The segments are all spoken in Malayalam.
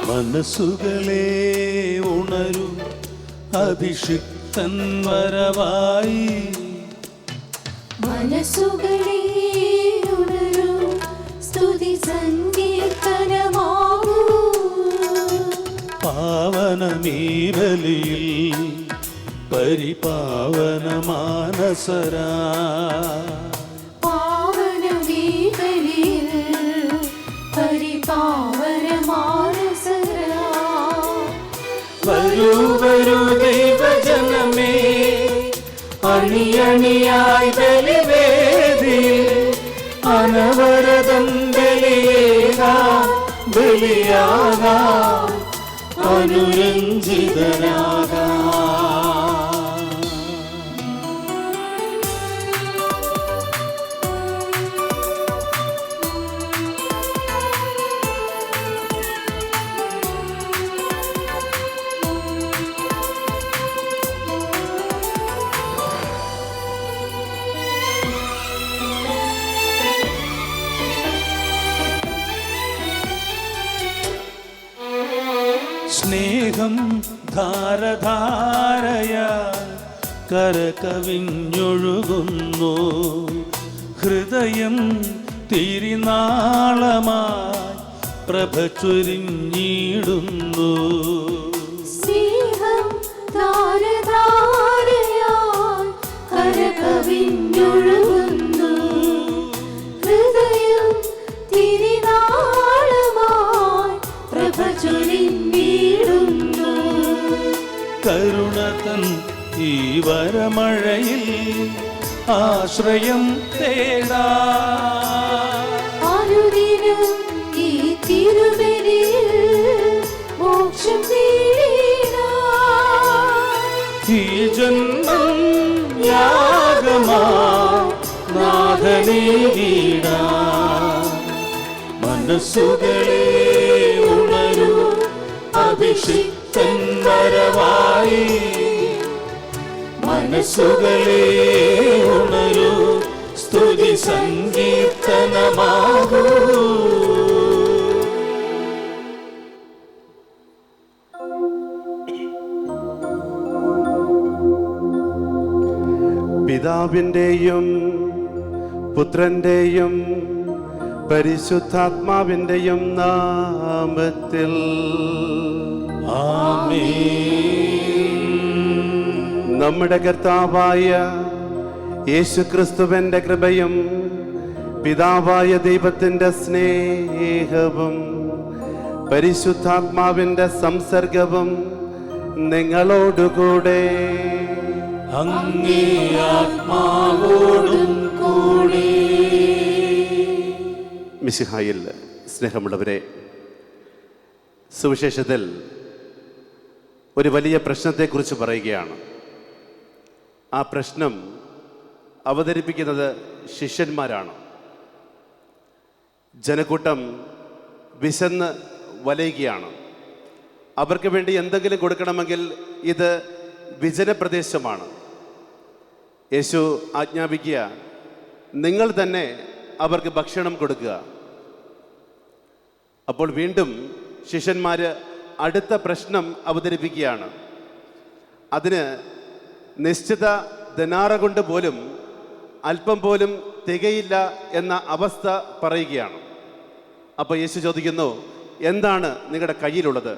മനസ്സുകളെ ഉണരൂ, അഭിഷിക്തൻ വരവായി. മനസ്സുകളെ ഉണരൂ, സ്തുതി സങ്കീർത്തനമാകൂ. പാവനമീ ബലിയിൽ പരിപാവന മാനസരാ, പാവനമീ ബലിയിൽ പരിപാവന മാനസരാ. വരൂ വരൂ ദൈവജനമേ, അണിയണിയായി ബലിവേദിയിൽ അനവരതം ബലിയേകാം, ബലിയാകാം, അനുരഞ്ജിതനാകാം. സ്നേഹം ധാരധാരയ കരകവിഞ്ഞൊഴുകുന്നു, ഹൃദയം തിരിനാളമായി പ്രഭ ചൊരിഞ്ഞിടുന്നു. സ്നേഹം ധാരധാരയായി കരകവിഞ്ഞൊഴുകുന്നു, ഹൃദയം തിരിനാളമായി പ്രഭ ചൊരിഞ്ഞിടുന്നു. കരുണതൻ ഈ വരമഴയിൽ ആശ്രയം തേടാ, അനുദിനം ഈ തിരുബലിയിൽ മോക്ഷം നേടാം. ഈ ജന്മം യാഗമായി നാഥനേ ഗീടാം. മനസ്സുകളെ ഉണരൂ, അഭിഷിക്തൻ വരവായി. മനസ്സുകളെ ഉണരൂ, സ്തുതി സങ്കീർത്തനമാകൂ. പിതാവിൻ്റെയും പുത്രൻ്റെയും പരിശുദ്ധാത്മാവിൻ്റെയും നാമത്തിൽ ആമേൻ. നമ്മുടെ കർത്താവായ യേശുക്രിസ്തുവിൻ്റെ കൃപയും പിതാവായ ദൈവത്തിൻ്റെ സ്നേഹവും പരിശുദ്ധാത്മാവിൻ്റെ സംസർഗവും നിങ്ങളോടുകൂടെ അങ്ങേ ആത്മാവോടും കൂടെ. മിശിഹായിൽ സ്നേഹമുള്ളവരെ, സുവിശേഷത്തിൽ ഒരു വലിയ പ്രശ്നത്തെക്കുറിച്ച് പറയുകയാണ്. ആ പ്രശ്നം അവതരിപ്പിക്കുന്നത് ശിഷ്യന്മാരാണ്. ജനക്കൂട്ടം വിശന്ന് വലയുകയാണ്. അവർക്ക് വേണ്ടി എന്തെങ്കിലും കൊടുക്കണമെങ്കിൽ ഇത് വിജനപ്രദേശമാണ്. യേശു ആജ്ഞാപിക്കുക, നിങ്ങൾ തന്നെ അവർക്ക് ഭക്ഷണം കൊടുക്കുക. അപ്പോൾ വീണ്ടും ശിഷ്യന്മാർ അടുത്ത പ്രശ്നം അവതരിപ്പിക്കുകയാണ്. അതിന് നിശ്ചിത ദിനാറ കൊണ്ട് പോലും അല്പം പോലും തികയില്ല എന്ന അവസ്ഥ പറയുകയാണ്. അപ്പോൾ യേശു ചോദിക്കുന്നു, എന്താണ് നിങ്ങളുടെ കയ്യിലുള്ളത്?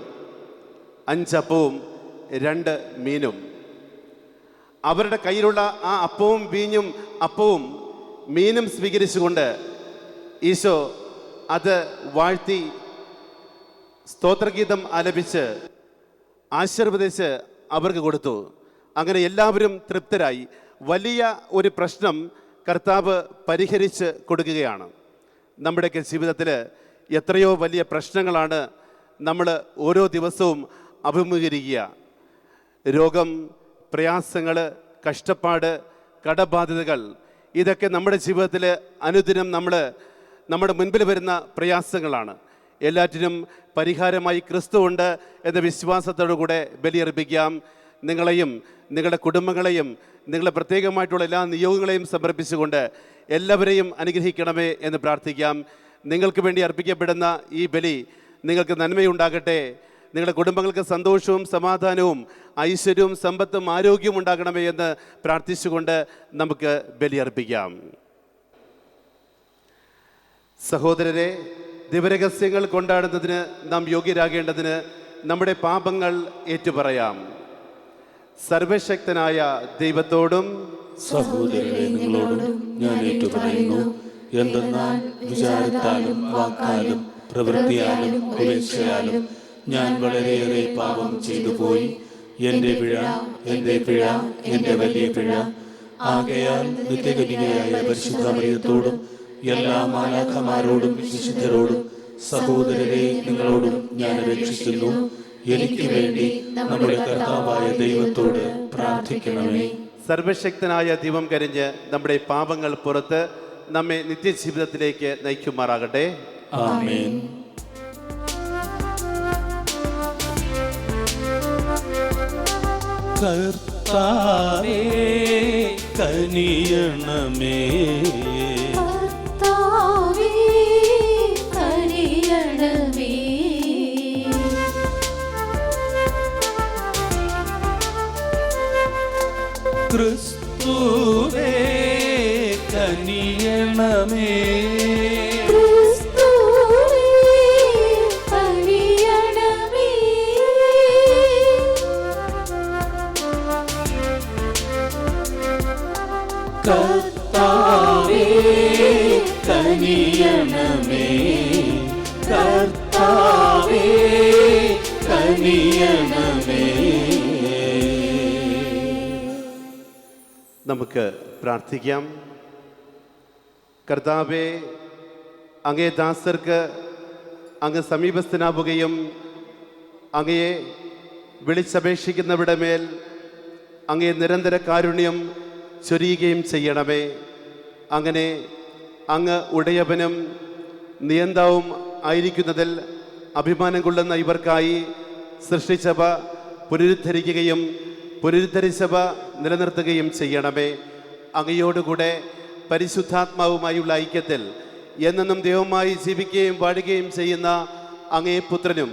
5 അപ്പവും 2 മീനും. അവരുടെ കയ്യിലുള്ള ആ അപ്പവും വീഞ്ഞും അപ്പവും മീനും സ്വീകരിച്ചുകൊണ്ട് ഈശോ അത് വാഴ്ത്തി സ്തോത്രഗീതം ആലപിച്ച് ആശീർവദിച്ച് അവർക്ക് കൊടുത്തു. അങ്ങനെ എല്ലാവരും തൃപ്തരായി. വലിയ ഒരു പ്രശ്നം കർത്താവ് പരിഹരിച്ച് കൊടുക്കുകയാണ്. നമ്മുടെയൊക്കെ ജീവിതത്തിൽ എത്രയോ വലിയ പ്രശ്നങ്ങളാണ് നമ്മൾ ഓരോ ദിവസവും അഭിമുഖീകരിക്കുക. രോഗം, പ്രയാസങ്ങൾ, കഷ്ടപ്പാട്, കടബാധ്യതകൾ, ഇതൊക്കെ നമ്മുടെ ജീവിതത്തിൽ അനുദിനം നമ്മുടെ മുൻപിൽ വരുന്ന പ്രയാസങ്ങളാണ്. എല്ലാറ്റിനും പരിഹാരമായി ക്രിസ്തു ഉണ്ട് എന്ന വിശ്വാസത്തോടു കൂടെ ബലിയർപ്പിക്കാം. നിങ്ങളെയും നിങ്ങളുടെ കുടുംബങ്ങളെയും നിങ്ങളുടെ പ്രത്യേകമായിട്ടുള്ള എല്ലാ നിയോഗങ്ങളെയും സമർപ്പിച്ചുകൊണ്ട് എല്ലാവരെയും അനുഗ്രഹിക്കണമേ എന്ന് പ്രാർത്ഥിക്കാം. നിങ്ങൾക്ക് വേണ്ടി അർപ്പിക്കപ്പെടുന്ന ഈ ബലി നിങ്ങൾക്ക് നന്മയുണ്ടാകട്ടെ. നിങ്ങളുടെ കുടുംബങ്ങൾക്ക് സന്തോഷവും സമാധാനവും ഐശ്വര്യവും സമ്പത്തും ആരോഗ്യവും ഉണ്ടാകണമേ എന്ന് പ്രാർത്ഥിച്ചുകൊണ്ട് നമുക്ക് ബലിയർപ്പിക്കാം. സഹോദരരെ, ദിവരഹസ്യങ്ങൾ കൊണ്ടാടുന്നതിന് നാം യോഗ്യരാകേണ്ടതിന് നമ്മുടെ പാപങ്ങൾ ഏറ്റുപറയാം. സർവശക്തനായ ദൈവത്തോടും സഹോദരരെ നിങ്ങളോടും ഞാൻ ഏറ്റുപറയുന്നു. എന്തെന്നാൽ വിചാരത്താലും വാക്കാലും പ്രവൃത്തിയാലും ഉപേക്ഷയാലും ഞാൻ വളരെയേറെ പാപം ചെയ്തു പോയി. എൻ്റെ പിഴ, എൻ്റെ വലിയ പിഴ. ആകയാൽ നിത്യകന്യകയായ പരിശുദ്ധ മറിയത്തോടും എല്ലാ മാലാഖമാരോടും വിശുദ്ധരോടും സഹോദരരെ നിങ്ങളോടും ഞാൻ അപേക്ഷിക്കുന്നു. എനിക്ക് വേണ്ടി നമ്മുടെ കർത്താവായ ദൈവത്തോട് പ്രാർത്ഥിക്കണമേ. സർവശക്തനായ ദൈവം കനിഞ്ഞ് നമ്മുടെ പാപങ്ങൾ പുറത്ത് നമ്മെ നിത്യജീവിതത്തിലേക്ക് നയിക്കുമാറാകട്ടെ. ആമേൻ. കർത്താവേ കനിയണമേ, കർത്താവേ കനിയണമേ, ക്രിസ്തുവേ കനിയണമേ, ക്രിസ്തുവേ കനിയണമേ, കർത്താവേ കനിയണമേ, കർത്താവേ കനിയണമേ. നമുക്ക് പ്രാർത്ഥിക്കാം. കർത്താവേ, അങ്ങേ ദാസർക്ക് അങ്ങ് സമീപസ്ഥനാവുകയും അങ്ങയെ വിളിച്ചപേക്ഷിക്കുന്നവരുടെ മേൽ അങ്ങേ നിരന്തര കാരുണ്യം ചൊരിയുകയും ചെയ്യണമേ. അങ്ങനെ അങ്ങ് ഉടയവനും നിയന്താവും ആയിരിക്കുന്നതിൽ അഭിമാനം കൊള്ളുന്ന ഇവർക്കായി സൃഷ്ടിച്ചവ പുനരുദ്ധരിക്കുകയും പുനരുദ്ധരിച്ചവ നിലനിർത്തുകയും ചെയ്യണമേ. അങ്ങയോടുകൂടെ പരിശുദ്ധാത്മാവുമായുള്ള ഐക്യത്തിൽ എന്നെന്നും ദൈവമായി ജീവിക്കുകയും വാഴുകയും ചെയ്യുന്ന അങ്ങേ പുത്രനും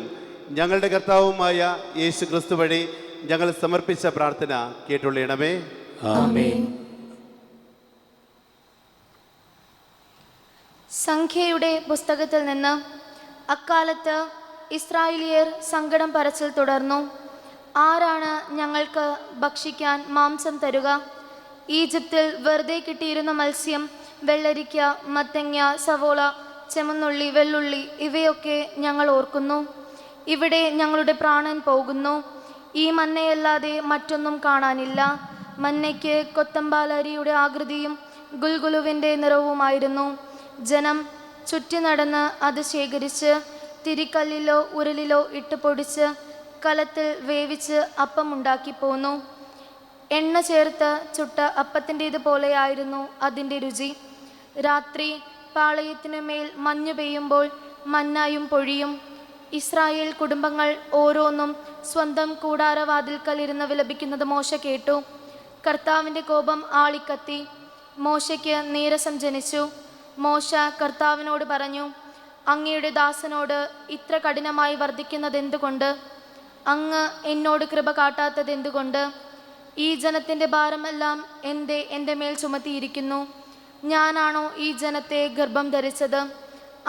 ഞങ്ങളുടെ കർത്താവുമായ യേശു ക്രിസ്തു വഴി ഞങ്ങൾ സമർപ്പിച്ച പ്രാർത്ഥന കേട്ടുള്ളണമേ. ആമേൻ. സംഖ്യയുടെ പുസ്തകത്തിൽ നിന്ന് അക്കാലത്ത് ഇസ്രായേലിയർ സങ്കടം പറച്ചിൽ തുടർന്നു. ആരാണ് ഞങ്ങൾക്ക് ഭക്ഷിക്കാൻ മാംസം തരുക? ഈജിപ്തിൽ വെറുതെ കിട്ടിയിരുന്ന മത്സ്യം, വെള്ളരിക്ക, മത്തങ്ങ, സവോള, ചെമന്നുള്ളി, വെള്ളുള്ളി ഇവയൊക്കെ ഞങ്ങൾ ഓർക്കുന്നു. ഇവിടെ ഞങ്ങളുടെ പ്രാണൻ പോകുന്നു. ഈ മന്നയല്ലാതെ മറ്റൊന്നും കാണാനില്ല. മന്നയ്ക്ക് കൊത്തമ്പാലരിയുടെ ആകൃതിയും ഗുൽഗുലുവിൻ്റെ നിറവുമായിരുന്നു. ജനം ചുറ്റി നടന്ന് അത് ശേഖരിച്ച് തിരിക്കല്ലിലോ ഉരലിലോ ഇട്ട് പൊടിച്ച് കലത്തിൽ വേവിച്ച് അപ്പം ഉണ്ടാക്കി പോന്നു. എണ്ണ ചേർത്ത് ചുട്ട അപ്പത്തിൻ്റേത് പോലെയായിരുന്നു അതിൻ്റെ രുചി. രാത്രി പാളയത്തിനു മേൽ മഞ്ഞു പെയ്യുമ്പോൾ മന്നായും പൊഴിയും. ഇസ്രായേൽ കുടുംബങ്ങൾ ഓരോന്നും സ്വന്തം കൂടാരവാതിൽക്കൽ ഇരുന്ന് വിലപിക്കുന്നത് മോശ കേട്ടു. കർത്താവിൻ്റെ കോപം ആളിക്കത്തി. മോശയ്ക്ക് നീരസം ജനിച്ചു. മോശ കർത്താവിനോട് പറഞ്ഞു, അങ്ങയുടെ ദാസനോട് ഇത്ര കഠിനമായി വർദ്ധിക്കുന്നതെന്തുകൊണ്ട്? അങ്ങ് എന്നോട് കൃപ കാട്ടാത്തതെന്തുകൊണ്ട്? ഈ ജനത്തിൻ്റെ ഭാരമെല്ലാം എൻ്റെ മേൽ ചുമത്തിയിരിക്കുന്നു. ഞാനാണോ ഈ ജനത്തെ ഗർഭം ധരിച്ചത്?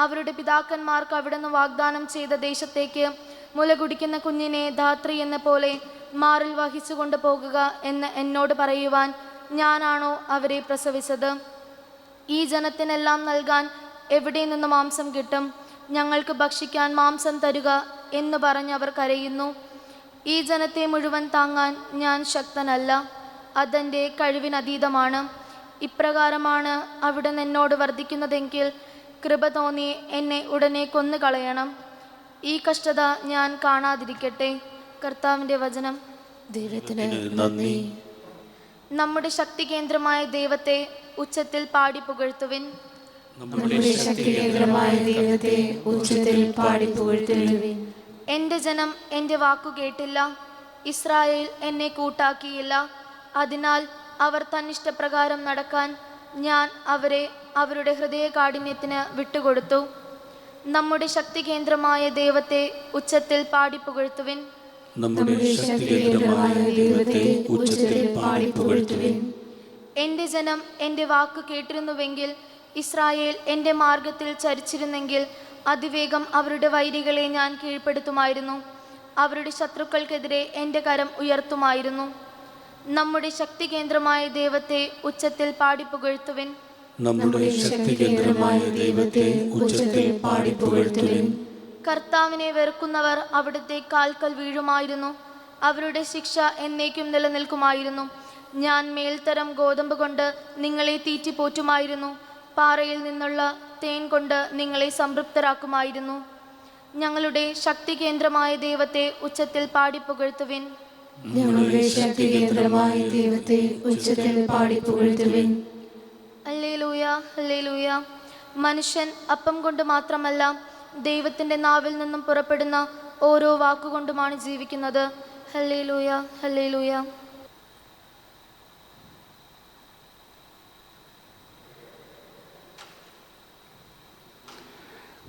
അവരുടെ പിതാക്കന്മാർക്ക് അവിടുന്ന് വാഗ്ദാനം ചെയ്ത ദേശത്തേക്ക് മുല കുടിക്കുന്ന കുഞ്ഞിനെ ധാത്രി എന്ന പോലെ മാറിൽ വഹിച്ചു കൊണ്ട് പോകുക എന്ന് എന്നോട് പറയുവാൻ ഞാനാണോ അവരെ പ്രസവിച്ചത്? ഈ ജനത്തിനെല്ലാം നൽകാൻ എവിടെ നിന്ന് മാംസം കിട്ടും? ഞങ്ങൾക്ക് ഭക്ഷിക്കാൻ മാംസം തരുക എന്ന് പറഞ്ഞ് അവർ കരയുന്നു. ഈ ജനത്തെ മുഴുവൻ താങ്ങാൻ ഞാൻ ശക്തനല്ല, അതെൻ്റെ കഴിവിനതീതമാണ്. ഇപ്രകാരമാണ് അവിടുന്ന് എന്നോട് വർദ്ധിക്കുന്നതെങ്കിൽ കൃപ തോന്നി എന്നെ ഉടനെ കൊന്നുകളയണം. ഈ കഷ്ടത ഞാൻ കാണാതിരിക്കട്ടെ. കർത്താവിൻ്റെ വചനം. ദൈവത്തിന് നന്ദി. നമ്മുടെ ശക്തി കേന്ദ്രമായ ദൈവത്തെ ഉച്ചത്തിൽ പാടി പുകഴ്ത്തുവിൻ. നമ്മുടെ ശക്തി കേന്ദ്രമായ ദൈവത്തെ ഉച്ചത്തിൽ പാടി പുകഴ്ത്തുവിൻ. എൻ്റെ ജനം എൻ്റെ വാക്കു കേട്ടില്ല, ഇസ്രായേൽ എന്നെ കൂട്ടാക്കിയില്ല. അതിനാൽ അവർ തന്നിഷ്ടപ്രകാരം നടക്കാൻ ഞാൻ അവരെ അവരുടെ ഹൃദയകാഠിന്യത്തിന് വിട്ടുകൊടുത്തു. നമ്മുടെ ശക്തി കേന്ദ്രമായ ദൈവത്തെ ഉച്ചത്തിൽ പാടി പുകഴ്ത്തുവിൻ. നമ്മുടെ ശക്തി കേന്ദ്രമായ ദൈവത്തെ ഉച്ചത്തിൽ പാടി പുകഴ്ത്തുവിൻ. എൻ്റെ ജനം എൻ്റെ വാക്കു കേട്ടിരുന്നുവെങ്കിൽ, ഇസ്രായേൽ എൻ്റെ മാർഗത്തിൽ ചരിച്ചിരുന്നെങ്കിൽ, അതിവേഗം അവരുടെ വൈരികളെ ഞാൻ കീഴ്പ്പെടുത്തുമായിരുന്നു. അവരുടെ ശത്രുക്കൾക്കെതിരെ എൻ്റെ കരം ഉയർത്തുമായിരുന്നു. നമ്മുടെ ശക്തി കേന്ദ്രമായ ദൈവത്തെ ഉച്ചത്തിൽ പാടി പുകഴ്ത്തുവിൻ. നമ്മുടെ ശക്തി കേന്ദ്രമായ ദൈവത്തെ ഉച്ചത്തിൽ പാടി പുകഴ്ത്തുവിൻ. കർത്താവിനെ വെറുക്കുന്നവർ അവിടുത്തെ കാൽക്കൽ വീഴുമായിരുന്നു. അവരുടെ ശിക്ഷ എന്നേക്കും നിലനിൽക്കുമായിരുന്നു. ഞാൻ മേൽത്തരം ഗോതമ്പ് കൊണ്ട് നിങ്ങളെ തീറ്റിപ്പോറ്റുമായിരുന്നു. പാറയിൽ നിന്നുള്ള തേൻ കൊണ്ട് നിങ്ങളെ സംതൃപ്തരാക്കുമായിരുന്നു. ഞങ്ങളുടെ ശക്തി കേന്ദ്രമായ ദൈവത്തെ ഉച്ചത്തിൽ പാടി പുകഴ്ത്തുവിൻ. ഞങ്ങളുടെ ശക്തി കേന്ദ്രമായ ദൈവത്തെ ഉച്ചത്തിൽ പാടി പുകഴ്ത്തുവിൻ. Hallelujah, hallelujah. മനുഷ്യൻ അപ്പം കൊണ്ട് മാത്രമല്ല, ദൈവത്തിൻ്റെ നാവിൽ നിന്നും പുറപ്പെടുന്ന ഓരോ വാക്കുകൊണ്ടുമാണ് ജീവിക്കുന്നത്. Hallelujah, hallelujah.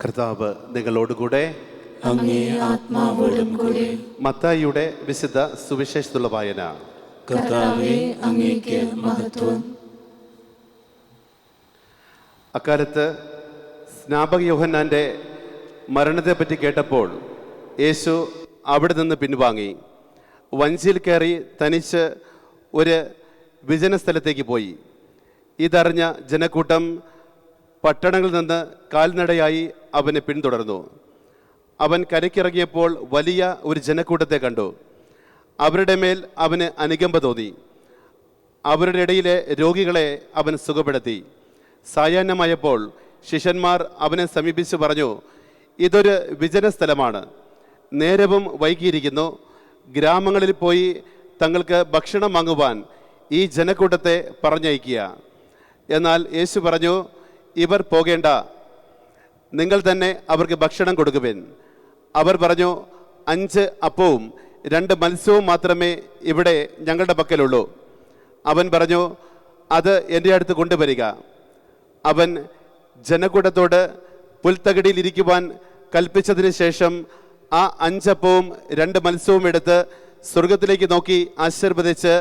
കർത്താവ് നിങ്ങളോടുകൂടെ. അങ്ങേ ആത്മാവോടും കൂടെ. മത്തായിയുടെ വിശുദ്ധ സുവിശേഷത്തുള്ള വായന. കർത്താവേ, അങ്ങേക്ക് മഹത്വം. അക്കാലത്ത് സ്നാപക യോഹന്നാൻ്റെ മരണത്തെപ്പറ്റി കേട്ടപ്പോൾ യേശു അവിടെ നിന്ന് പിൻവാങ്ങി വഞ്ചിയിൽ കയറി തനിച്ച് ഒരു വിജന സ്ഥലത്തേക്ക് പോയി. ഇതറിഞ്ഞ ജനക്കൂട്ടം പട്ടണങ്ങളിൽ നിന്ന് കാൽനടയായി അവനെ പിന്തുടർന്നു. അവൻ കരയ്ക്കിറങ്ങിയപ്പോൾ വലിയ ഒരു ജനക്കൂട്ടത്തെ കണ്ടു. അവരുടെ മേൽ അവന് അനുകമ്പ തോന്നി. അവരുടെ ഇടയിലെ രോഗികളെ അവൻ സുഖപ്പെടുത്തി. സായാഹ്നമായപ്പോൾ ശിഷ്യന്മാർ അവനെ സമീപിച്ച് പറഞ്ഞു, ഇതൊരു വിജന സ്ഥലമാണ്, നേരവും വൈകിയിരിക്കുന്നു. ഗ്രാമങ്ങളിൽ പോയി തങ്ങൾക്ക് ഭക്ഷണം വാങ്ങുവാൻ ഈ ജനക്കൂട്ടത്തെ പറഞ്ഞയക്കുക. എന്നാൽ യേശു പറഞ്ഞു, ഇവർ പോകേണ്ട, നിങ്ങൾ തന്നെ അവർക്ക് ഭക്ഷണം കൊടുക്കുവിൻ. അവർ പറഞ്ഞു, 5 അപ്പവും 2 മത്സ്യവും മാത്രമേ ഇവിടെ ഞങ്ങളുടെ പക്കലുള്ളൂ. അവൻ പറഞ്ഞു, അത് എൻ്റെ അടുത്ത് കൊണ്ടുവരിക. അവൻ ജനക്കൂട്ടത്തോട് പുൽത്തകിടിയിൽ ഇരിക്കുവാൻ കൽപ്പിച്ചതിന് ശേഷം ആ 5 അപ്പവും 2 മത്സ്യവും എടുത്ത് സ്വർഗത്തിലേക്ക് നോക്കി ആശീർവദിച്ച്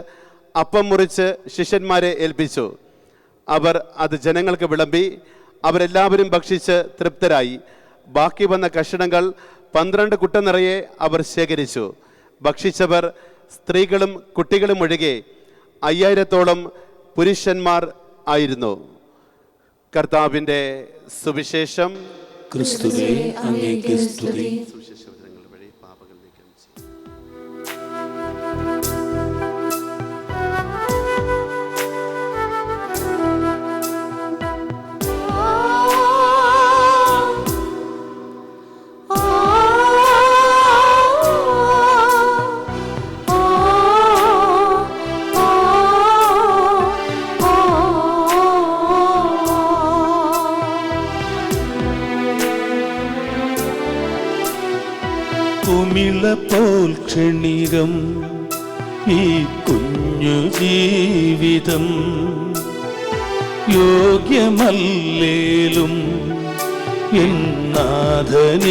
അപ്പം മുറിച്ച് ശിഷ്യന്മാരെ ഏൽപ്പിച്ചു. അവർ അത് ജനങ്ങൾക്ക് വിളമ്പി. അവരെല്ലാവരും ഭക്ഷിച്ച് തൃപ്തരായി. ബാക്കി വന്ന കഷണങ്ങൾ 12 കുട്ട നിറയെ അവർ ശേഖരിച്ചു. ഭക്ഷിച്ചവർ സ്ത്രീകളും കുട്ടികളും ഒഴികെ 5000-ഓളം പുരുഷന്മാർ ആയിരുന്നു. കർത്താവിൻ്റെ സുവിശേഷം. ക്രിസ്തുവേ, അങ്ങേക്ക് സ്തുതി. കുമിളപോൽ ക്ഷണികം ഈ കുഞ്ഞു ജീവിതം, യോഗ്യമല്ലേലും എന്നാഥനേകുന്നു.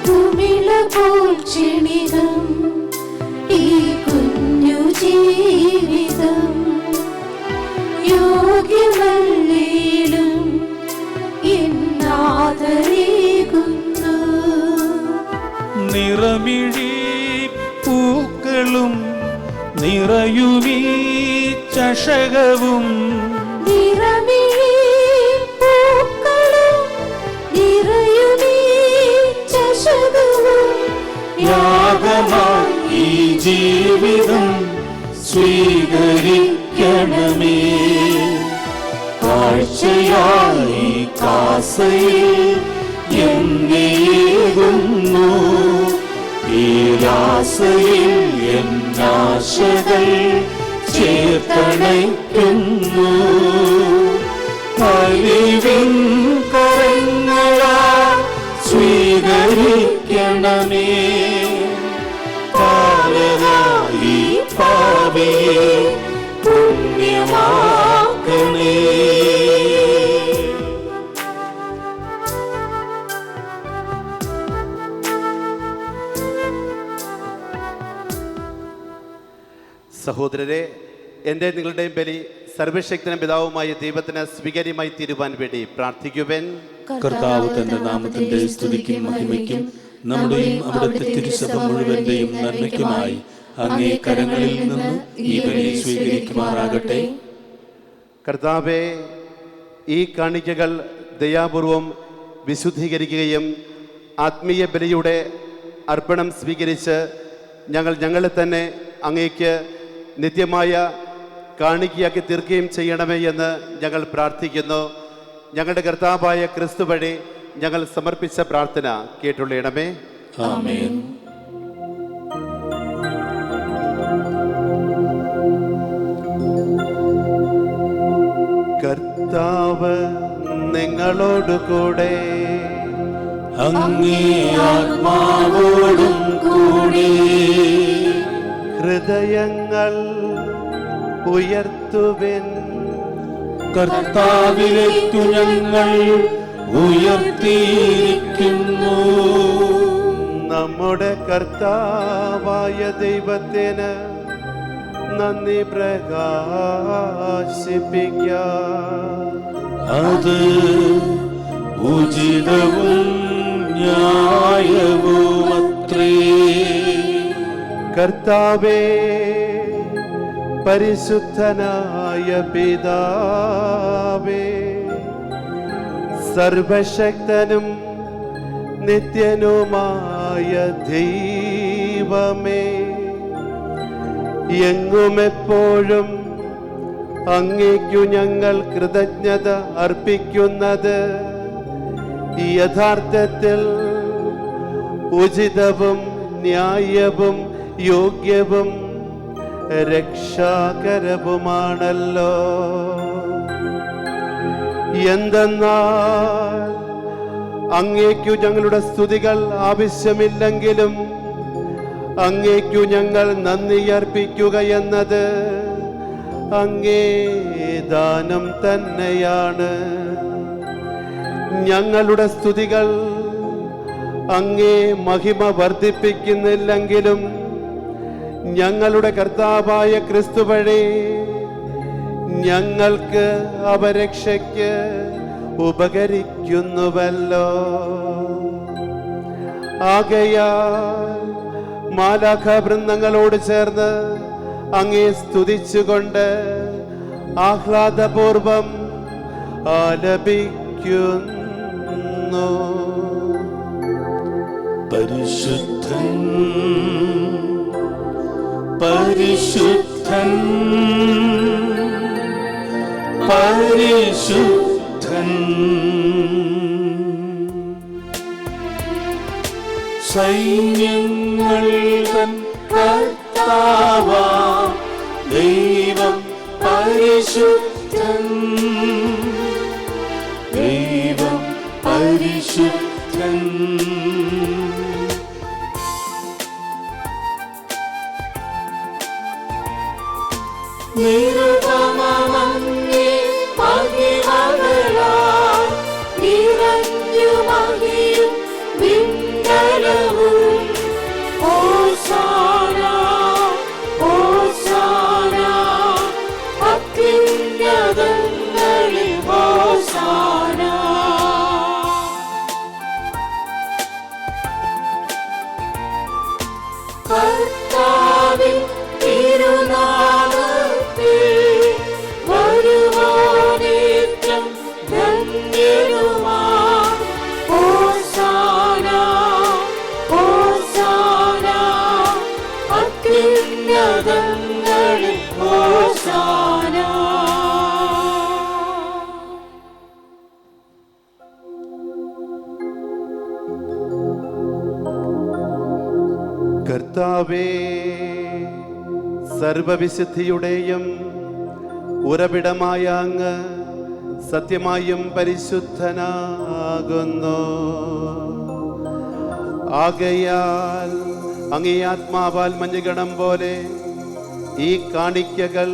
കുമിളപോൽ ക്ഷണികം ഈ കുഞ്ഞു ജീവിതം, യോഗ്യമല്ലേലും എന്നാഥനേകുന്നു. നിറമിഴി പൂക്കളും നിറയുമീ ചഷകവും, നിറമിഴി പൂക്കളും നിറയുമീ ചഷകവും, യാഗമായി ഈ ജീവിതം സ്വീകരിക്കണമേ. കാഴ്ച കാഴ്ചയായി കാസയിൽ എന്നേകുന്നു. ഈ രാസയിൽ എന്നാശകൾ ചേർത്തണയ്ക്കുന്നു. അലിവിൻ കരങ്ങളാ സ്വീകരിക്കണമേ. പാലനായി പാപിയെ പുണ്യമാക്കണേ. സഹോദരരെ, എൻ്റെ നിങ്ങളുടെയും ബലി സർവശക്തനും പിതാവുമായ ദൈവത്തിന് സ്വീകാര്യമായി തീരുവാൻ വേണ്ടി പ്രാർത്ഥിക്കുവാൻ. കർത്താവ് തന്റെ നാമത്തിന്റെ സ്തുതിക്കും മഹിമയ്ക്കും നമ്മുടെയും അവിടുത്തെ തിരുസഭ മുഴുവന്റെയും നന്മയ്ക്കുമായി അങ്ങേ കരങ്ങളിൽ നിന്ന് ഈ ബലി സ്വീകരിക്കുമാറാകട്ടെ. കർത്താവേ, ഈ കാണിക്കകൾ ദയാപൂർവം വിശുദ്ധീകരിക്കുകയും ആത്മീയ ബലിയുടെ അർപ്പണം സ്വീകരിച്ച് ഞങ്ങളെ തന്നെ അങ്ങേക്ക് നിത്യമായ കാണിക്കയാക്കി തീർക്കുകയും ചെയ്യണമേ എന്ന് ഞങ്ങൾ പ്രാർത്ഥിക്കുന്നു. ഞങ്ങളുടെ കർത്താവായ ക്രിസ്തു വഴി ഞങ്ങൾ സമർപ്പിച്ച പ്രാർത്ഥന കേട്ടുള്ളണമേ. ആമേൻ. കർത്താവ് നിങ്ങളോട് കൂടെ, അങ്ങേ ആത്മാവോടും കൂടെ. ഹൃദയങ്ങൾ ഉയർത്തുവിൻ. കർത്താവിലേക്കു ഞങ്ങൾ ഉയർത്തിയിരിക്കുന്നു. നമ്മുടെ കർത്താവായ ദൈവത്തിന് നന്ദി പ്രകാശിപ്പിക്കാം. അത് ഉചിതവും ന്യായവുമത്രേ. കർത്താവേ, പരിശുദ്ധനായ പിതാവേ, സർവശക്തനും നിത്യനുമായ ദൈവമേ, എങ്ങുമെപ്പോഴും അങ്ങേക്കു ഞങ്ങൾ കൃതജ്ഞത അർപ്പിക്കുന്നത് യഥാർത്ഥത്തിൽ ഉചിതവും ന്യായവും യോഗ്യവും രക്ഷാകരവുമാണല്ലോ. എന്തെന്നാൽ അങ്ങേക്കു ഞങ്ങളുടെ സ്തുതികൾ ആവശ്യമില്ലെങ്കിലും അങ്ങേക്കു ഞങ്ങൾ നന്ദി അർപ്പിക്കുക എന്നത് അങ്ങേ ദാനം തന്നെയാണ്. ഞങ്ങളുടെ സ്തുതികൾ അങ്ങേ മഹിമ വർദ്ധിപ്പിക്കുന്നില്ലെങ്കിലും ഞങ്ങളുടെ കർത്താവായ ക്രിസ്തു വഴി ഞങ്ങൾക്ക് അപരക്ഷയ്ക്ക് ഉപകരിക്കുന്നുവല്ലോ. ആകയാൽ മാലാഖവൃന്ദങ്ങളോട് ചേർന്ന് അങ്ങേ സ്തുതിച്ചുകൊണ്ട് ആഹ്ലാദപൂർവം ആലപിക്കുന്നു. പരിശുദ്ധൻ പരിശുദ്ധൻ പരിശുദ്ധൻ, സൈന്യങ്ങൾ തൻ കർത്താവാം ദൈവം പരിശുദ്ധൻ, ദൈവം പരിശുദ്ധൻ. നിരുപമമങ്ങേ മഹിമകളാൽ നിറഞ്ഞു മഹിയും വിണ്ഡലവും. ഹോസാന ഹോസാന അത്യുന്നതങ്ങളിൽ ഹോസാന. കർത്താവിൻ തിരുനാമത്തിൽ വരുവാനേറ്റം ധന്യരുമാം. ഹോസാന ഹോസാന അത്യുന്നതങ്ങളിൽ ഹോസാന. കർത്താവേ, സർവവിശുദ്ധിയുടെയും ഉറവിടമായ അങ്ങ് സത്യമായും പരിശുദ്ധനാകുന്നു. ആകയാൽ അങ്ങേ ആത്മാവാൽ മഞ്ഞുകണം പോലെ ഈ കാണിക്കകൾ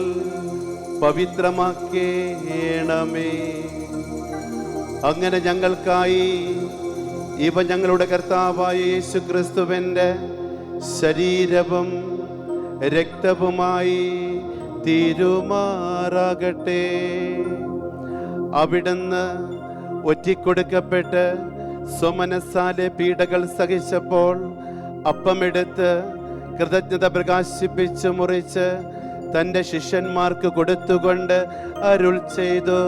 പവിത്രമാക്കേണമേ. അങ്ങനെ ഞങ്ങൾക്കായി ഇവ ഞങ്ങളുടെ കർത്താവായ യേശുക്രിസ്തുവിൻ്റെ ശരീരവും രക്തവുമായി തീരുമാറാകട്ടെ. അവിടുന്ന് ഒറ്റിക്കൊടുക്കപ്പെട്ട് സ്വമനസ്സാലെ പീഡകൾ സഹിച്ചപ്പോൾ അപ്പമെടുത്ത് കൃതജ്ഞത പ്രകാശിപ്പിച്ച് മുറിച്ച് തൻ്റെ ശിഷ്യന്മാർക്ക് കൊടുത്തുകൊണ്ട് അരുൾ ചെയ്തു,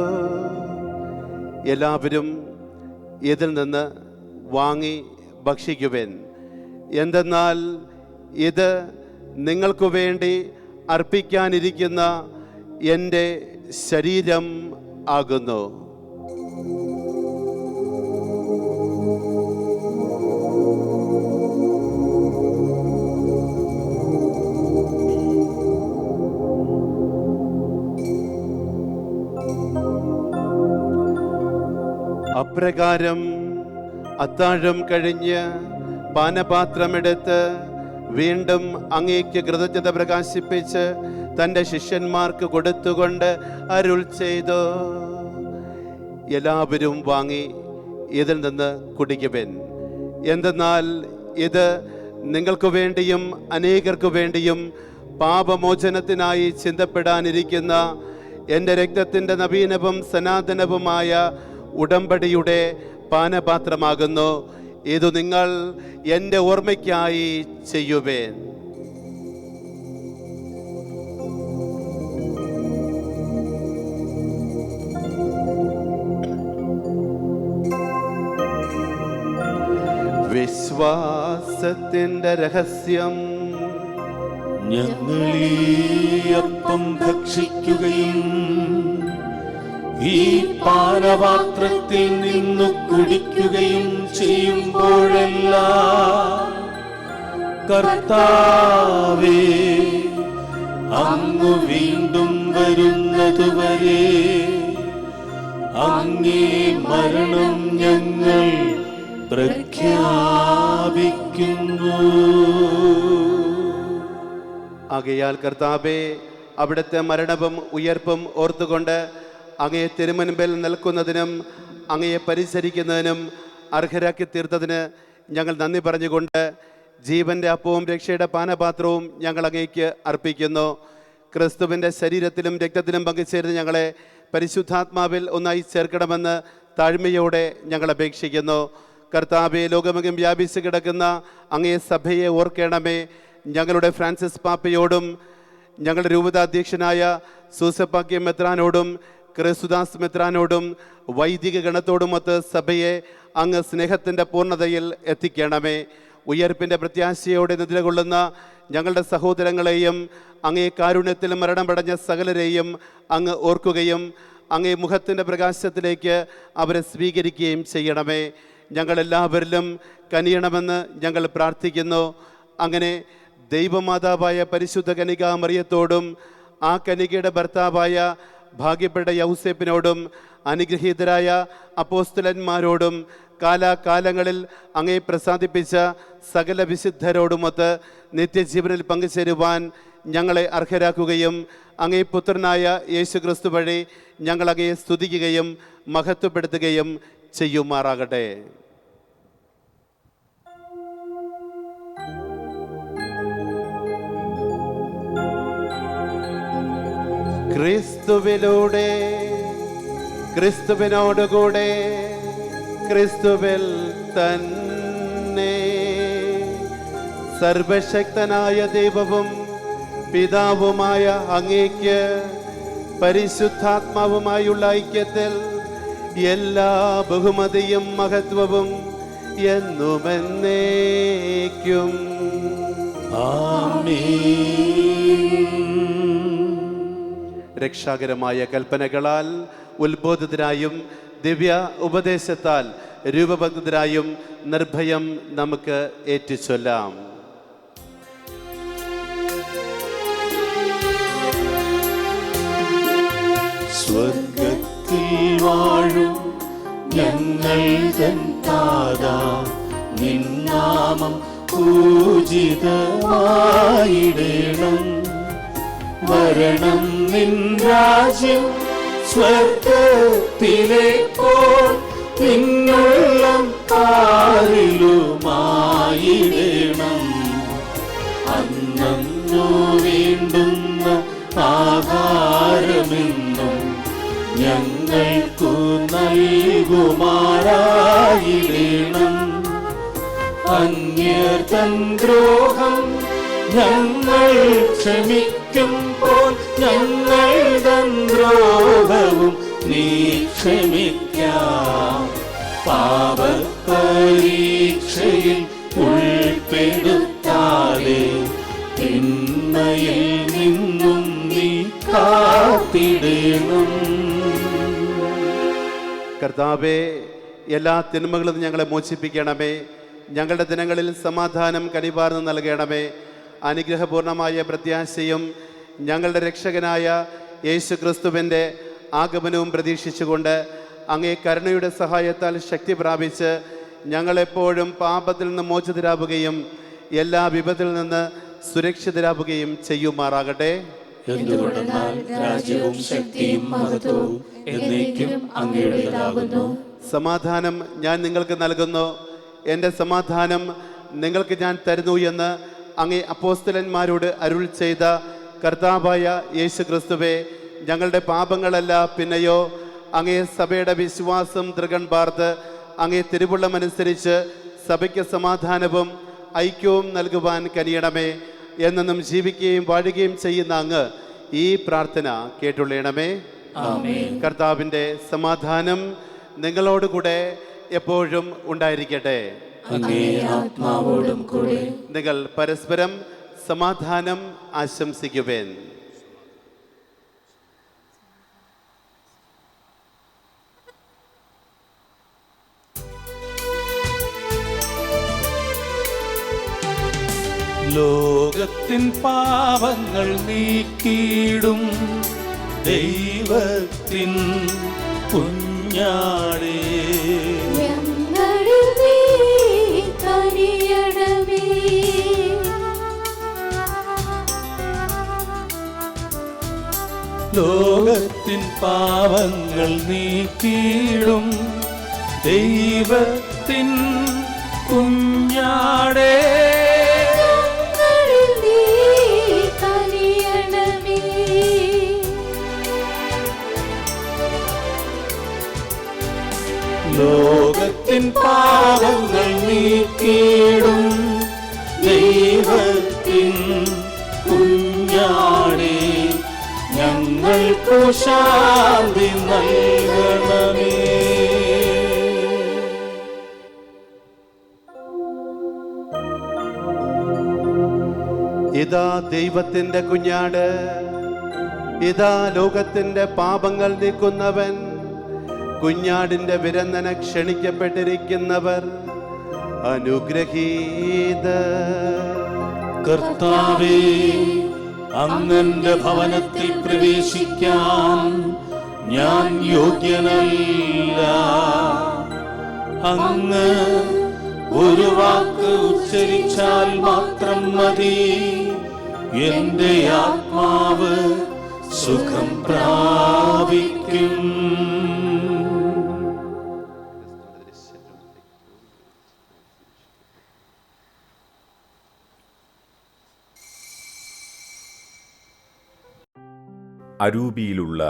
എല്ലാവരും ഇതിൽ നിന്ന് വാങ്ങി ഭക്ഷിക്കുവിൻ. എന്തെന്നാൽ ഇത് നിങ്ങൾക്കു വേണ്ടി അർപ്പിക്കാനിരിക്കുന്ന എൻ്റെ ശരീരം ആകുന്നു. അപ്രകാരം അത്താഴം കഴിഞ്ഞ് പാനപാത്രമെടുത്ത് വീണ്ടും അങ്ങേക്ക് കൃതജ്ഞത പ്രകാശിപ്പിച്ച് തൻ്റെ ശിഷ്യന്മാർക്ക് കൊടുത്തുകൊണ്ട് അരുൾ ചെയ്തു, എല്ലാവരും വാങ്ങി ഇതിൽ നിന്ന് കുടിക്കുവിൻ. എന്തെന്നാൽ ഇത് നിങ്ങൾക്ക് വേണ്ടിയും അനേകർക്കു വേണ്ടിയും പാപമോചനത്തിനായി ചിന്തപ്പെടാനിരിക്കുന്ന എൻ്റെ രക്തത്തിൻ്റെ നവീനവും സനാതനവുമായ ഉടമ്പടിയുടെ പാനപാത്രമാകുന്നു. ഇത് നിങ്ങൾ എൻ്റെ ഓർമ്മയ്ക്കായി ചെയ്യുവേൻ. വിശ്വാസത്തിൻ്റെ രഹസ്യം. ഞങ്ങളീ അപ്പം ഭക്ഷിക്കുകയും ഈ പാനപാത്രത്തിൽ നിന്നു കുടിക്കുകയും ചെയ്യുമ്പോഴെല്ലാം കർത്താവേ, അങ്ങ് വീണ്ടും വരുന്നതുവരെ അങ്ങേ മരണം ഞങ്ങൾ പ്രഖ്യാപിക്കുന്നു. ആകയാൽ കർത്താവേ, അവിടുത്തെ മരണവും ഉയർപ്പും ഓർത്തുകൊണ്ട് അങ്ങയെ തിരുമുൻപിൽ നിൽക്കുന്നതിനും അങ്ങയെ പരിചരിക്കുന്നതിനും അർഹരാക്കി തീർത്തതിന് ഞങ്ങൾ നന്ദി പറഞ്ഞുകൊണ്ട് ജീവൻ്റെ അപ്പവും രക്ഷയുടെ പാനപാത്രവും ഞങ്ങൾ അങ്ങേക്ക് അർപ്പിക്കുന്നു. ക്രിസ്തുവിൻ്റെ ശരീരത്തിലും രക്തത്തിലും പങ്കുചേർന്ന് ഞങ്ങളെ പരിശുദ്ധാത്മാവിൽ ഒന്നായി ചേർക്കണമെന്ന് താഴ്മയോടെ ഞങ്ങൾ അപേക്ഷിക്കുന്നു. കർത്താവെ, ലോകമെങ്ങും വ്യാപിച്ച് കിടക്കുന്ന അങ്ങേ സഭയെ ഓർക്കണമേ. ഞങ്ങളുടെ ഫ്രാൻസിസ് പാപ്പയോടും ഞങ്ങളുടെ രൂപതാധ്യക്ഷനായ സൂസപ്പാക്യ മെത്രാനോടും ക്രിസ്തുദാസ് മെത്രാനോടും വൈദിക ഗണത്തോടുമൊത്ത് സഭയെ അങ്ങ് സ്നേഹത്തിൻ്റെ പൂർണ്ണതയിൽ എത്തിക്കണമേ. ഉയർപ്പിൻ്റെ പ്രത്യാശയോടെ നിലകൊള്ളുന്ന ഞങ്ങളുടെ സഹോദരങ്ങളെയും അങ്ങേ കാരുണ്യത്തിൽ മരണമടഞ്ഞ സകലരെയും അങ്ങ് ഓർക്കുകയും അങ്ങേ മുഖത്തിൻ്റെ പ്രകാശത്തിലേക്ക് അവരെ സ്വീകരിക്കുകയും ചെയ്യണമേ. ഞങ്ങളെല്ലാവരിലും കനിയണമെന്ന് ഞങ്ങൾ പ്രാർത്ഥിക്കുന്നു. അങ്ങനെ ദൈവമാതാവായ പരിശുദ്ധ കന്യകാ മറിയത്തോടും ആ കന്യകയുടെ ഭർത്താവായ ഭാഗ്യപ്പെട്ട യൗസേപ്പിനോടും അനുഗ്രഹീതരായ അപ്പോസ്തലന്മാരോടും കാലാകാലങ്ങളിൽ അങ്ങേ പ്രസാദിപ്പിച്ച സകല വിശുദ്ധരോടുമൊത്ത് നിത്യജീവനിൽ പങ്കുചേരുവാൻ ഞങ്ങളെ അർഹരാക്കുകയും അങ്ങേ പുത്രനായ യേശുക്രിസ്തു വഴി ഞങ്ങൾ അങ്ങയെ സ്തുതിക്കുകയും മഹത്വപ്പെടുത്തുകയും ചെയ്യുമാറാകട്ടെ. ക്രിസ്തുവിലൂടെ, ക്രിസ്തുവിനോടുകൂടെ, ക്രിസ്തുവിൽ തന്നെ സർവശക്തനായ ദൈവവും പിതാവുമായ അങ്ങേക്ക് പരിശുദ്ധാത്മാവുമായുള്ള ഐക്യത്തിൽ എല്ലാ ബഹുമതിയും മഹത്വവും എന്നുമെന്നേക്കും ആമേൻ. രക്ഷാകരമായ കൽപ്പനകളാൽ ഉത്ബോധിതരായും ദിവ്യ ഉപദേശത്താൽ രൂപബദ്ധരായും നിർഭയം നമുക്ക് ഏറ്റുചൊല്ലാം. സ്വർഗത്തിൽ വാഴും ഞങ്ങൾ തൻ താതാ, നിൻ നാമം പൂജിതമായിടേണം. വരണം നിൻ രാജ്യം സ്വർഗത്തിലെ പോൽ നിന്നുള്ളം പാരിലുമായിടേണം. അന്നു വേണ്ടുന്ന ആഹാരമെന്നും ഞങ്ങൾക്കു നൽകുമാറായിടേണം. അന്യർ തൻ ദ്രോഹം ഞങ്ങൾ ക്ഷമിക്കുമ്പോൾ ഞങ്ങൾ തൻ ദ്രോഹവും നീ ക്ഷമിക്കാം. പാപപരീക്ഷയിൽ ഉൾപ്പെടുത്താതെ തിന്മയിൽ നിന്നും നീ കാത്തിടണം. കർത്താവേ, എല്ലാ തിന്മകളും ഞങ്ങളെ മോചിപ്പിക്കണമേ. ഞങ്ങളുടെ ദിനങ്ങളിൽ സമാധാനം കനിവാർന്ന് നൽകണമേ. അനുഗ്രഹപൂർണമായ പ്രത്യാശയും ഞങ്ങളുടെ രക്ഷകനായ യേശു ക്രിസ്തുവിൻ്റെ ആഗമനവും പ്രതീക്ഷിച്ചുകൊണ്ട് അങ്ങേ കരുണയുടെ സഹായത്താൽ ശക്തി പ്രാപിച്ച് ഞങ്ങളെപ്പോഴും പാപത്തിൽ നിന്ന് മോചിതരാവുകയും എല്ലാ വിപത്തിൽ നിന്ന് സുരക്ഷിതരാവുകയും ചെയ്യുമാറാകട്ടെ. എന്തുകൊണ്ടെന്നാൽ രാജ്യവും ശക്തിയും മഹത്വവും എന്നേക്കും അങ്ങയുടേതാകുന്നു. സമാധാനം ഞാൻ നിങ്ങൾക്ക് നൽകുന്നു, എൻ്റെ സമാധാനം നിങ്ങൾക്ക് ഞാൻ തരുന്നു എന്ന് അങ്ങേ അപ്പോസ്തലന്മാരോട് അരുൾ ചെയ്ത കർത്താവായ യേശു ക്രിസ്തുവേ, ഞങ്ങളുടെ പാപങ്ങളല്ല പിന്നെയോ അങ്ങേ സഭയുടെ വിശ്വാസം തൃകൺ പാർത്ത് അങ്ങേ തിരുവുള്ളമനുസരിച്ച് സഭയ്ക്ക് സമാധാനവും ഐക്യവും നൽകുവാൻ കനിയണമേ. എന്നെന്നും ജീവിക്കുകയും വാഴുകയും ചെയ്യുന്ന അങ്ങ് ഈ പ്രാർത്ഥന കേട്ടുള്ളണമേ. കർത്താവിൻ്റെ സമാധാനം നിങ്ങളോടുകൂടെ എപ്പോഴും ഉണ്ടായിരിക്കട്ടെ. നിങ്ങൾ പരസ്പരം സമാധാനം ആശംസിക്കുവേൻ. ലോകത്തിൻ പാപങ്ങൾ നീക്കിയിടും ദൈവത്തിൻ കുഞ്ഞാടേ, ഞങ്ങളിൽ നീ കനിയണമേ. ലോകത്തിൻ പാപങ്ങൾ നീക്കിയിടും ദൈവത്തിൻ കുഞ്ഞാടേ, ഞങ്ങളിൽ നീ കനിയണമേ. ലോകത്തിൻ പാപങ്ങൾ നീക്കിയിടും ദൈവത്തിൻ കുഞ്ഞാടേ, ഞങ്ങൾക്കു ശാന്തി നൽകണമേ. ഇതാ ദൈവത്തിൻ്റെ കുഞ്ഞാട്, ഇതാ ലോകത്തിൻ്റെ പാപങ്ങൾ നീക്കുന്നവൻ. കുഞ്ഞാടിൻ്റെ വിരന്തന ക്ഷണിക്കപ്പെട്ടിരിക്കുന്നവർ അനുഗ്രഹീത. കർത്താവേ, അങ്ങന്റെ ഭവനത്തിൽ പ്രവേശിക്കാൻ ഞാൻ യോഗ്യനല്ല. അങ്ങ് ഒരു വാക്ക് ഉച്ചരിച്ചാൽ മാത്രം മതി, എന്റെ ആത്മാവ് സുഖം പ്രാപിക്കും. അരൂപിയിലുള്ള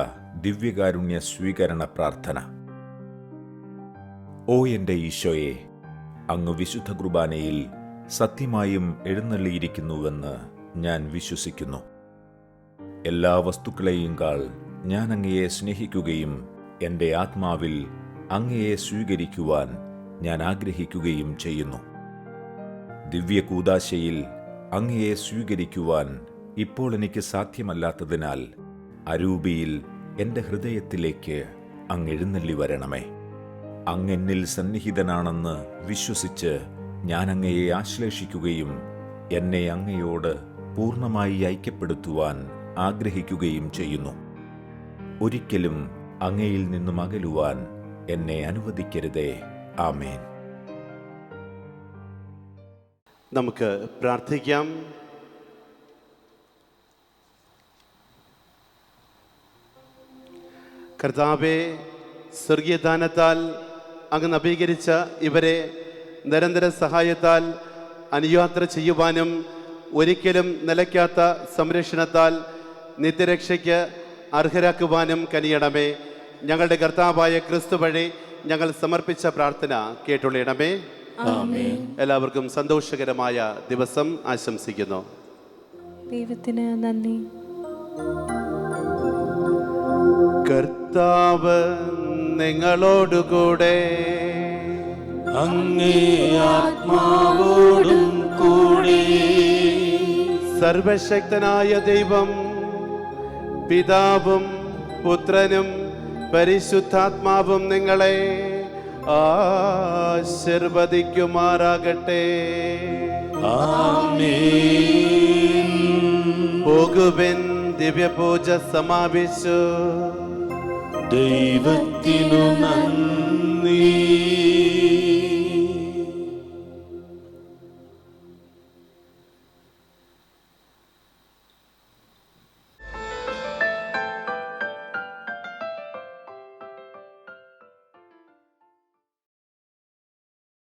ദിവ്യകാരുണ്യ സ്വീകരണ പ്രാർത്ഥന. ഓ എൻ്റെ ഈശോയെ, അങ്ങ് വിശുദ്ധ കുർബാനയിൽ സത്യമായും എഴുന്നള്ളിയിരിക്കുന്നുവെന്ന് ഞാൻ വിശ്വസിക്കുന്നു. എല്ലാ വസ്തുക്കളെയും കാൾ ഞാൻ അങ്ങയെ സ്നേഹിക്കുകയും എൻ്റെ ആത്മാവിൽ അങ്ങയെ സ്വീകരിക്കുവാൻ ഞാൻ ആഗ്രഹിക്കുകയും ചെയ്യുന്നു. ദിവ്യകൂദാശയിൽ അങ്ങയെ സ്വീകരിക്കുവാൻ ഇപ്പോൾ എനിക്ക് സാധ്യമല്ലാത്തതിനാൽ അരൂപിയിൽ എൻ്റെ ഹൃദയത്തിലേക്ക് അങ്ങ് എഴുന്നള്ളി വരണമേ. അങ്ങെന്നിൽ സന്നിഹിതനാണെന്ന് വിശ്വസിച്ച് ഞാൻ അങ്ങയെ ആശ്ലേഷിക്കുകയും എന്നെ അങ്ങയോട് പൂർണ്ണമായി ഐക്യപ്പെടുത്തുവാൻ ആഗ്രഹിക്കുകയും ചെയ്യുന്നു. ഒരിക്കലും അങ്ങയിൽ നിന്നും അകലുവാൻ എന്നെ അനുവദിക്കരുതേ. ആമേൻ. നമുക്ക് പ്രാർത്ഥിക്കാം. കർത്താവേ, സ്വർഗീയദാനത്താൽ അങ്ങ് നവീകരിച്ച ഇവരെ നിരന്തര സഹായത്താൽ അനുയാത്ര ചെയ്യുവാനും ഒരിക്കലും നിലയ്ക്കാത്ത സംരക്ഷണത്താൽ നിത്യരക്ഷയ്ക്ക് അർഹരാക്കുവാനും കനിയണമേ. ഞങ്ങളുടെ കർത്താവായ ക്രിസ്തു വഴി ഞങ്ങൾ സമർപ്പിച്ച പ്രാർത്ഥന കേട്ടുള്ളണമേ. എല്ലാവർക്കും സന്തോഷകരമായ ദിവസം ആശംസിക്കുന്നു. ദൈവത്തിന് നന്ദി. കർത്താവ് നിങ്ങളോടുകൂടെ, അങ്ങേ ആത്മാവോടും കൂടെ. സർവശക്തനായ ദൈവം പിതാവും പുത്രനും പരിശുദ്ധാത്മാവും നിങ്ങളെ ആശീർവദിക്കുമാറാകട്ടെ. ആമേൻ. പോകുവിൻ, ദിവ്യപൂജ സമാപിച്ചു. ദൈവത്തിനു നന്ദി.